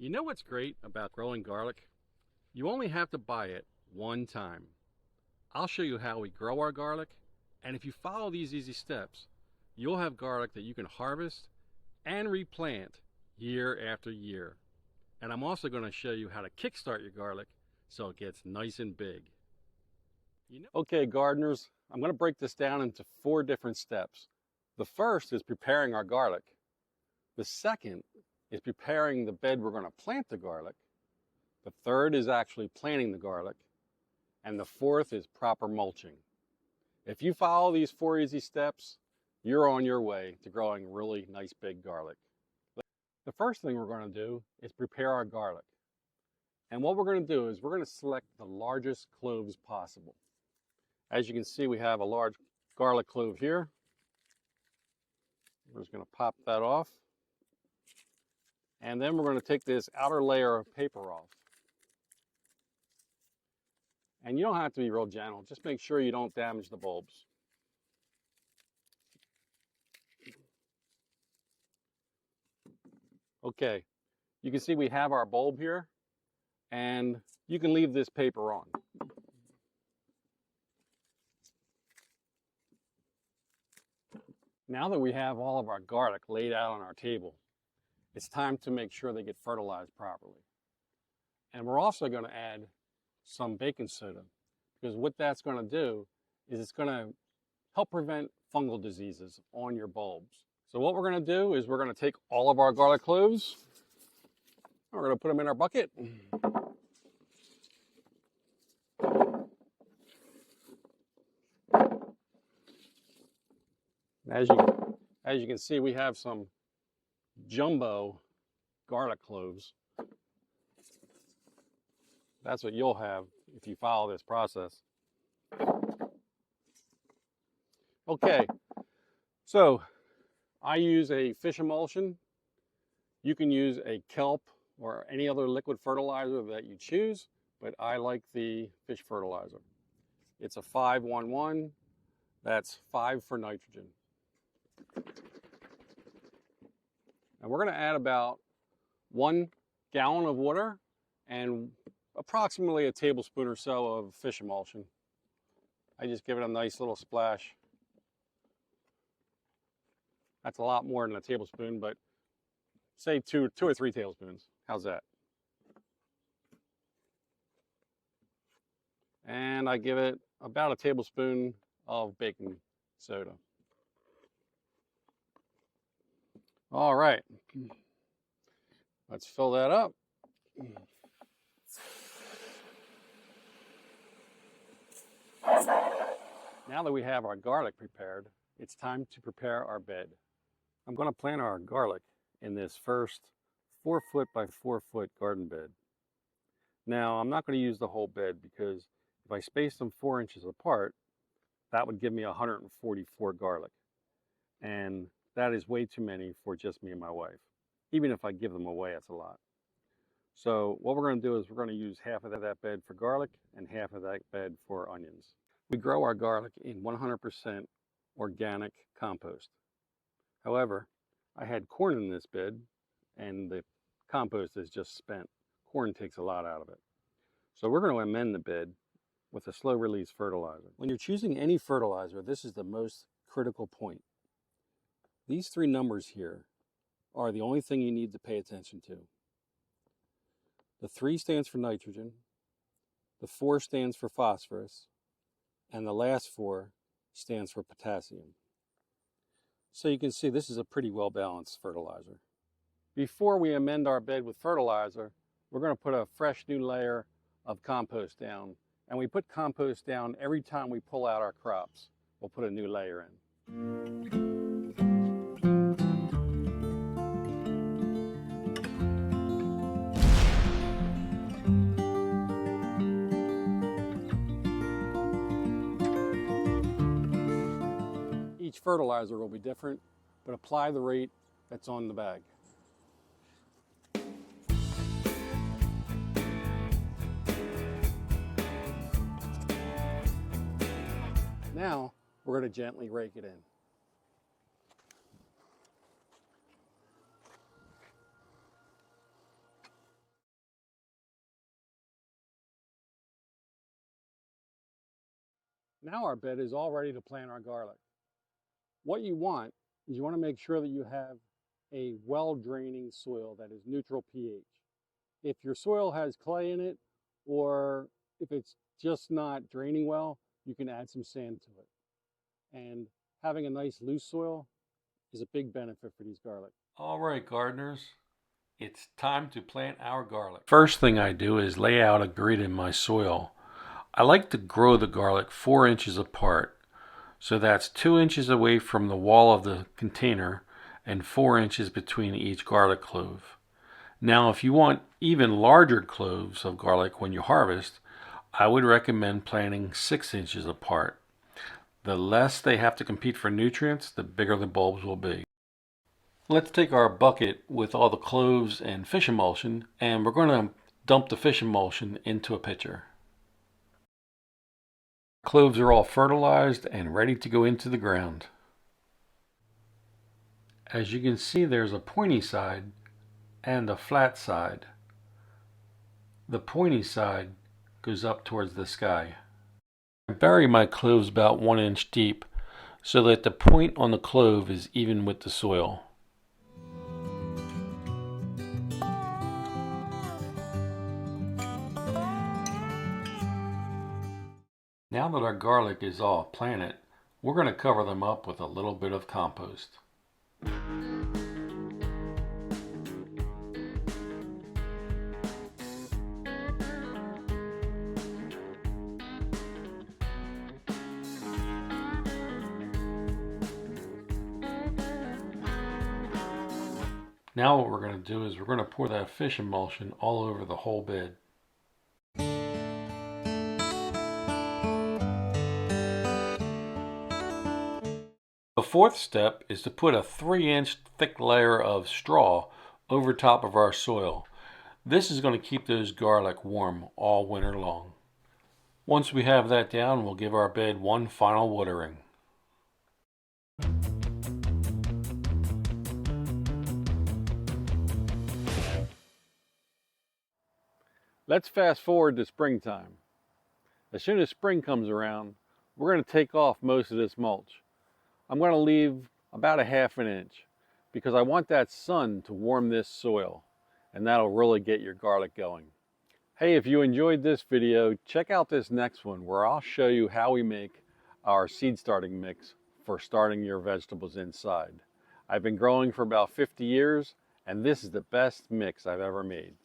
You know what's great about growing garlic? You only have to buy it one time. I'll show you how we grow our garlic, and if you follow these easy steps, you'll have garlic that you can harvest and replant year after year. And I'm also going to show you how to kickstart your garlic so it gets nice and big. Okay, gardeners, I'm going to break this down into 4 different steps. The first is preparing our garlic. The second is preparing the bed we're going to plant the garlic. The third is actually planting the garlic. And the fourth is proper mulching. If you follow these 4 easy steps, you're on your way to growing really nice big garlic. The first thing we're going to do is prepare our garlic. And what we're going to do is we're going to select the largest cloves possible. As you can see, we have a large garlic clove here. We're just going to pop that off. And then we're going to take this outer layer of paper off. And you don't have to be real gentle. Just make sure you don't damage the bulbs. Okay, you can see we have our bulb here, and you can leave this paper on. Now that we have all of our garlic laid out on our table, it's time to make sure they get fertilized properly. And we're also going to add some baking soda, because what that's going to do is it's going to help prevent fungal diseases on your bulbs. So what we're going to do is we're going to take all of our garlic cloves, we're going to put them in our bucket. As you can see, we have some jumbo garlic cloves. That's what you'll have if you follow this process. Okay, so I use a fish emulsion. You can use a kelp or any other liquid fertilizer that you choose, but I like the fish fertilizer. It's a 5-1-1. That's 5 for nitrogen. And we're going to add about 1 gallon of water and approximately a tablespoon or so of fish emulsion. I just give it a nice little splash. That's a lot more than a tablespoon, but say two or 3 tablespoons. How's that? And I give it about a tablespoon of baking soda. All right, let's fill that up. Now that we have our garlic prepared, it's time to prepare our bed. I'm going to plant our garlic in this first 4 foot by 4 foot garden bed. Now, I'm not going to use the whole bed because if I space them 4 inches apart, that would give me 144 garlic. And that is way too many for just me and my wife. Even if I give them away, that's a lot. So what we're going to do is we're going to use half of that bed for garlic and half of that bed for onions. We grow our garlic in 100% organic compost. However, I had corn in this bed and the compost is just spent. Corn takes a lot out of it. So we're going to amend the bed with a slow release fertilizer. When you're choosing any fertilizer, this is the most critical point. These 3 numbers here are the only thing you need to pay attention to. The 3 stands for nitrogen, the 4 stands for phosphorus, and the last 4 stands for potassium. So you can see this is a pretty well balanced fertilizer. Before we amend our bed with fertilizer, we're going to put a fresh new layer of compost down. And we put compost down every time we pull out our crops. We'll put a new layer in. Each fertilizer will be different, but apply the rate that's on the bag. Now, we're going to gently rake it in. Now our bed is all ready to plant our garlic. What you want is you want to make sure that you have a well-draining soil that is neutral pH. If your soil has clay in it, or if it's just not draining well, you can add some sand to it. And having a nice loose soil is a big benefit for these garlic. All right, gardeners, it's time to plant our garlic. First thing I do is lay out a grid in my soil. I like to grow the garlic 4 inches apart. So that's 2 inches away from the wall of the container and 4 inches between each garlic clove. Now, if you want even larger cloves of garlic when you harvest, I would recommend planting 6 inches apart. The less they have to compete for nutrients, the bigger the bulbs will be. Let's take our bucket with all the cloves and fish emulsion, and we're going to dump the fish emulsion into a pitcher. Cloves are all fertilized and ready to go into the ground. As you can see, there's a pointy side and a flat side. The pointy side goes up towards the sky. I bury my cloves about 1 inch deep so that the point on the clove is even with the soil. Now that our garlic is all planted, we're going to cover them up with a little bit of compost. Now what we're going to do is we're going to pour that fish emulsion all over the whole bed. The fourth step is to put a 3-inch thick layer of straw over top of our soil. This is going to keep those garlic warm all winter long. Once we have that down, we'll give our bed one final watering. Let's fast forward to springtime. As soon as spring comes around, we're going to take off most of this mulch. I'm going to leave about a 1/2 inch because I want that sun to warm this soil, and that'll really get your garlic going. Hey, if you enjoyed this video, check out this next one where I'll show you how we make our seed starting mix for starting your vegetables inside. I've been growing for about 50 years, and this is the best mix I've ever made.